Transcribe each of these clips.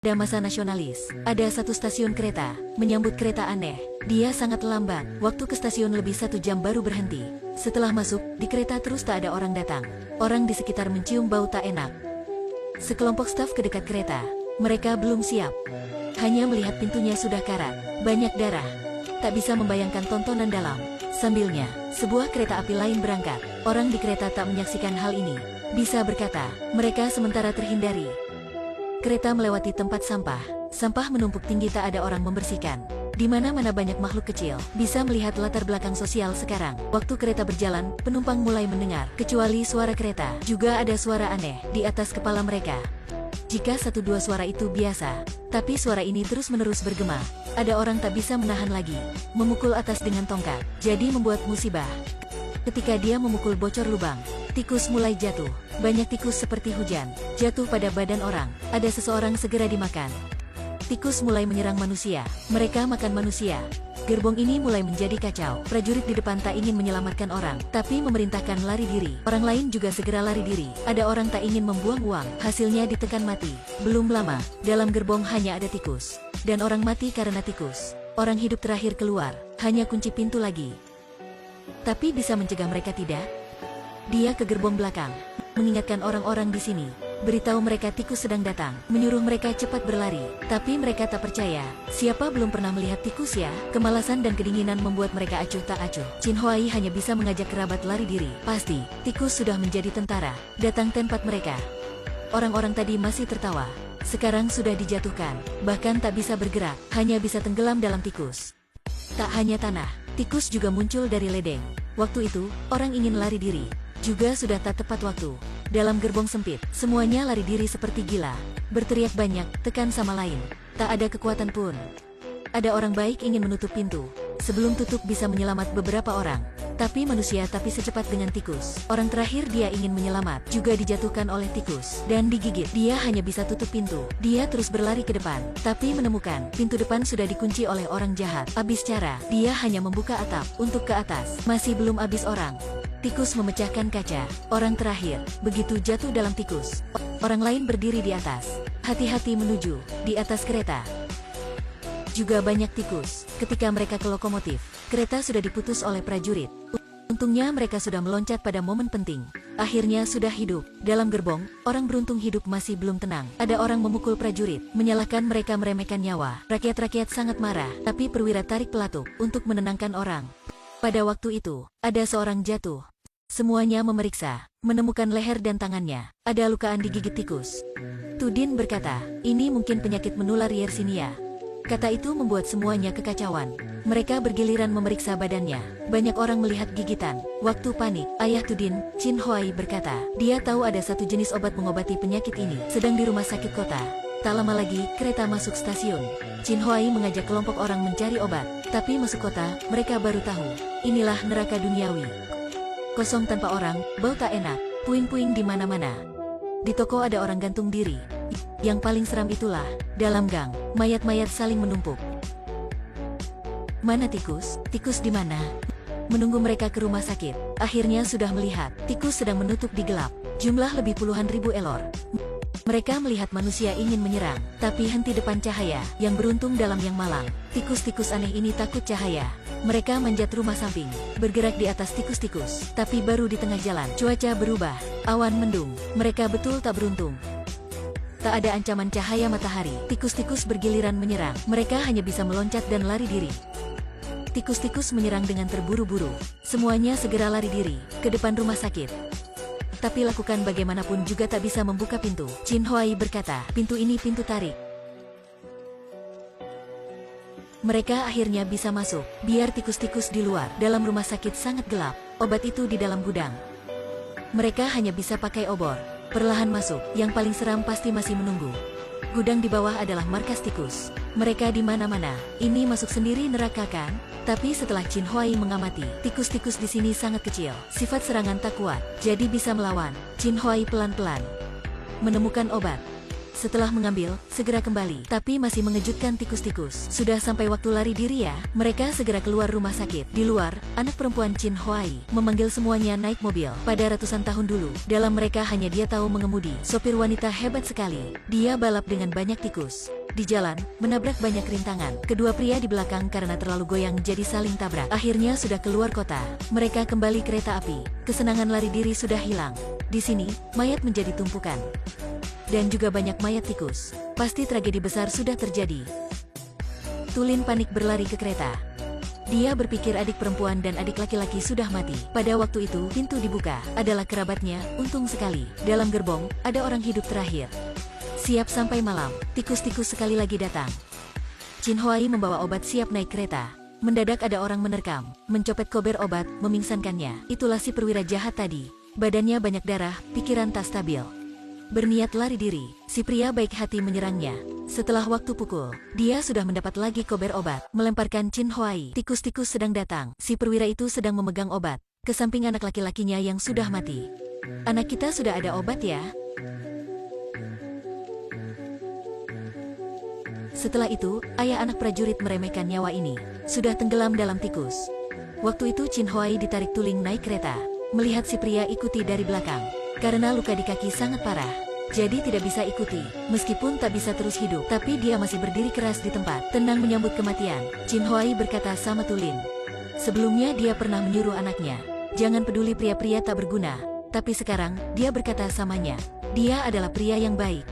Pada masa nasionalis, ada satu stasiun kereta, menyambut kereta aneh. Dia sangat lambat, waktu ke stasiun lebih 1 jam baru berhenti. Setelah masuk, di kereta terus tak ada orang datang. Orang di sekitar mencium bau tak enak. Sekelompok staf ke dekat kereta. Mereka belum siap. Hanya melihat pintunya sudah karat, banyak darah. Tak bisa membayangkan tontonan dalam. Sambilnya, sebuah kereta api lain berangkat. Orang di kereta tak menyaksikan hal ini. Bisa berkata, mereka sementara terhindari. Kereta melewati tempat sampah. Sampah menumpuk tinggi, tak ada orang membersihkan. Di mana-mana banyak makhluk kecil. Bisa melihat latar belakang sosial sekarang. Waktu kereta berjalan, penumpang mulai mendengar. Kecuali suara kereta, juga ada suara aneh di atas kepala mereka. Jika 1-2 suara itu biasa, tapi suara ini terus-menerus bergema. Ada orang tak bisa menahan lagi. Memukul atas dengan tongkat, jadi membuat musibah. Ketika dia memukul bocor lubang, tikus mulai jatuh. Banyak tikus seperti hujan, jatuh pada badan orang. Ada seseorang segera dimakan. Tikus mulai menyerang manusia. Mereka makan manusia. Gerbong ini mulai menjadi kacau. Prajurit di depan tak ingin menyelamatkan orang, tapi memerintahkan lari diri. Orang lain juga segera lari diri. Ada orang tak ingin membuang uang, hasilnya ditekan mati. Belum lama, dalam gerbong hanya ada tikus. Dan orang mati karena tikus. Orang hidup terakhir keluar, hanya kunci pintu lagi. Tapi bisa mencegah mereka tidak? Dia ke gerbong belakang, mengingatkan orang-orang di sini. Beritahu mereka tikus sedang datang, menyuruh mereka cepat berlari. Tapi mereka tak percaya. Siapa belum pernah melihat tikus ya? Kemalasan dan kedinginan membuat mereka acuh tak acuh. Chin Huai hanya bisa mengajak kerabat lari diri. Pasti, tikus sudah menjadi tentara, datang tempat mereka. Orang-orang tadi masih tertawa. Sekarang sudah dijatuhkan, bahkan tak bisa bergerak, hanya bisa tenggelam dalam tikus. Tak hanya tanah, tikus juga muncul dari ledeng. Waktu itu, orang ingin lari diri. Juga sudah tak tepat waktu. Dalam gerbong sempit, semuanya lari diri seperti gila. Berteriak banyak, tekan sama lain. Tak ada kekuatan pun. Ada orang baik ingin menutup pintu. Sebelum tutup bisa menyelamat beberapa orang. Tapi manusia tapi secepat dengan tikus. Orang terakhir dia ingin menyelamat, juga dijatuhkan oleh tikus. Dan digigit, dia hanya bisa tutup pintu. Dia terus berlari ke depan, tapi menemukan, pintu depan sudah dikunci oleh orang jahat. Habis cara, dia hanya membuka atap, untuk ke atas. Masih belum habis orang. Tikus memecahkan kaca. Orang terakhir, begitu jatuh dalam tikus. Orang lain berdiri di atas. Hati-hati menuju, di atas kereta. Juga banyak tikus. Ketika mereka ke lokomotif, kereta sudah diputus oleh prajurit. Untungnya mereka sudah meloncat pada momen penting. Akhirnya sudah hidup. Dalam gerbong, orang beruntung hidup masih belum tenang. Ada orang memukul prajurit, menyalahkan mereka meremehkan nyawa. Rakyat-rakyat sangat marah, tapi perwira tarik pelatuk untuk menenangkan orang. Pada waktu itu, ada seorang jatuh. Semuanya memeriksa, menemukan leher dan tangannya. Ada lukaan digigit tikus. Tudin berkata, ini mungkin penyakit menular Yersinia. Kata itu membuat semuanya kekacauan. Mereka bergiliran memeriksa badannya. Banyak orang melihat gigitan. Waktu panik, ayah Tudin, Chin Huai berkata, dia tahu ada satu jenis obat mengobati penyakit ini, sedang di rumah sakit kota. Tak lama lagi, kereta masuk stasiun. Chin Huai mengajak kelompok orang mencari obat. Tapi masuk kota, mereka baru tahu. Inilah neraka duniawi. Kosong tanpa orang, bau tak enak, puing-puing di mana-mana. Di toko ada orang gantung diri. Yang paling seram itulah, dalam gang, mayat-mayat saling menumpuk. Mana tikus? Tikus di mana? Menunggu mereka ke rumah sakit. Akhirnya sudah melihat, tikus sedang menutup di gelap. Jumlah lebih puluhan ribu elor. Mereka melihat manusia ingin menyerang, tapi henti depan cahaya, yang beruntung dalam yang malang. Tikus-tikus aneh ini takut cahaya. Mereka manjat rumah samping, bergerak di atas tikus-tikus. Tapi baru di tengah jalan, cuaca berubah, awan mendung. Mereka betul tak beruntung. Tak ada ancaman cahaya matahari, tikus-tikus bergiliran menyerang. Mereka hanya bisa meloncat dan lari diri. Tikus-tikus menyerang dengan terburu-buru. Semuanya segera lari diri, ke depan rumah sakit. Tapi lakukan bagaimanapun juga tak bisa membuka pintu. Chin Huai berkata, pintu ini pintu tarik. Mereka akhirnya bisa masuk, biar tikus-tikus di luar. Dalam rumah sakit sangat gelap, obat itu di dalam gudang. Mereka hanya bisa pakai obor. Perlahan masuk, yang paling seram pasti masih menunggu. Gudang di bawah adalah markas tikus. Mereka di mana-mana. Ini masuk sendiri neraka kan? Tapi setelah Chin Huai mengamati, tikus-tikus di sini sangat kecil. Sifat serangan tak kuat, jadi bisa melawan. Chin Huai pelan-pelan menemukan obat. Setelah mengambil, segera kembali. Tapi masih mengejutkan tikus-tikus. Sudah sampai waktu lari diri ya. Mereka segera keluar rumah sakit. Di luar, anak perempuan Chin Huai memanggil semuanya naik mobil. Pada ratusan tahun dulu, dalam mereka hanya dia tahu mengemudi. Sopir wanita hebat sekali. Dia balap dengan banyak tikus. Di jalan, menabrak banyak rintangan. Kedua pria di belakang karena terlalu goyang jadi saling tabrak. Akhirnya sudah keluar kota. Mereka kembali kereta api. Kesenangan lari diri sudah hilang. Di sini, mayat menjadi tumpukan. Dan juga banyak mayat tikus. Pasti tragedi besar sudah terjadi. Tulin panik berlari ke kereta. Dia berpikir adik perempuan dan adik laki-laki sudah mati. Pada waktu itu, pintu dibuka. Adalah kerabatnya, untung sekali. Dalam gerbong, ada orang hidup terakhir. Siap sampai malam, tikus-tikus sekali lagi datang. Chin Huai membawa obat siap naik kereta. Mendadak ada orang menerkam, mencopet kober obat, memingsankannya. Itulah si perwira jahat tadi. Badannya banyak darah, pikiran tak stabil. Berniat lari diri, si pria baik hati menyerangnya. Setelah waktu pukul, dia sudah mendapat lagi kober obat, melemparkan Chin Huai. Tikus-tikus sedang datang, si perwira itu sedang memegang obat, ke samping anak laki-lakinya yang sudah mati. Anak kita sudah ada obat ya? Setelah itu, ayah anak prajurit meremehkan nyawa ini. Sudah tenggelam dalam tikus. Waktu itu Chin Huai ditarik tuling naik kereta. Melihat si pria ikuti dari belakang. Karena luka di kaki sangat parah. Jadi tidak bisa ikuti. Meskipun tak bisa terus hidup. Tapi dia masih berdiri keras di tempat. Tenang menyambut kematian. Chin Huai berkata sama Tulin. Sebelumnya dia pernah menyuruh anaknya. Jangan peduli pria-pria tak berguna. Tapi sekarang, dia berkata samanya. Dia adalah pria yang baik.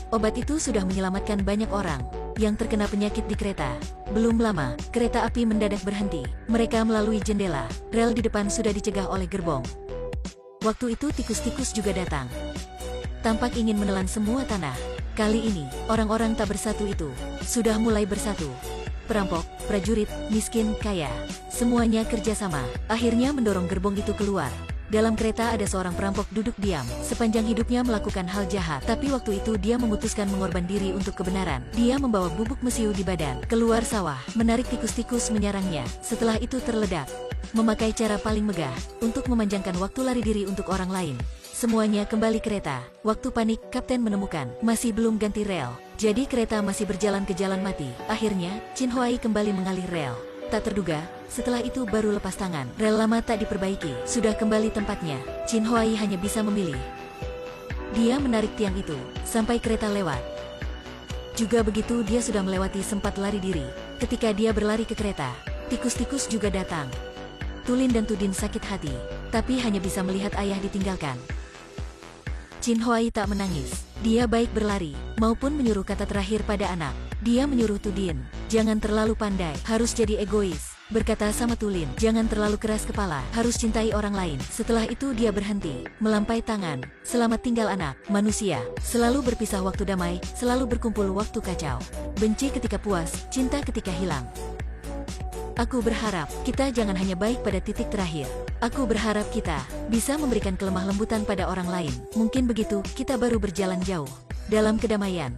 Obat itu sudah menyelamatkan banyak orang yang terkena penyakit di kereta. Belum lama, kereta api mendadak berhenti. Mereka melalui jendela. Rel di depan sudah dicegah oleh gerbong. Waktu itu tikus-tikus juga datang. Tampak ingin menelan semua tanah. Kali ini, orang-orang tak bersatu itu sudah mulai bersatu. Perampok, prajurit, miskin, kaya. Semuanya kerjasama. Akhirnya mendorong gerbong itu keluar. Dalam kereta ada seorang perampok duduk diam. Sepanjang hidupnya melakukan hal jahat. Tapi waktu itu dia memutuskan mengorban diri untuk kebenaran. Dia membawa bubuk mesiu di badan. Keluar sawah. Menarik tikus-tikus menyerangnya. Setelah itu terledak. Memakai cara paling megah. Untuk memanjangkan waktu lari diri untuk orang lain. Semuanya kembali kereta. Waktu panik, kapten menemukan. Masih belum ganti rel. Jadi kereta masih berjalan ke jalan mati. Akhirnya, Chin Huai kembali mengalih rel. Tak terduga, setelah itu baru lepas tangan. Rel lama tak diperbaiki, sudah kembali tempatnya. Chin Huai hanya bisa memilih. Dia menarik tiang itu, sampai kereta lewat. Juga begitu dia sudah melewati sempat lari diri. Ketika dia berlari ke kereta, tikus-tikus juga datang. Tulin dan Tudin sakit hati, tapi hanya bisa melihat ayah ditinggalkan. Chin Huai tak menangis. Dia baik berlari, maupun menyuruh kata terakhir pada anak. Dia menyuruh Tudin, jangan terlalu pandai, harus jadi egois. Berkata sama Tulin, jangan terlalu keras kepala, harus cintai orang lain. Setelah itu dia berhenti, melampai tangan. Selamat tinggal anak, manusia. Selalu berpisah waktu damai, selalu berkumpul waktu kacau. Benci ketika puas, cinta ketika hilang. Aku berharap, kita jangan hanya baik pada titik terakhir. Aku berharap kita bisa memberikan kelemah lembutan pada orang lain. Mungkin begitu, kita baru berjalan jauh dalam kedamaian.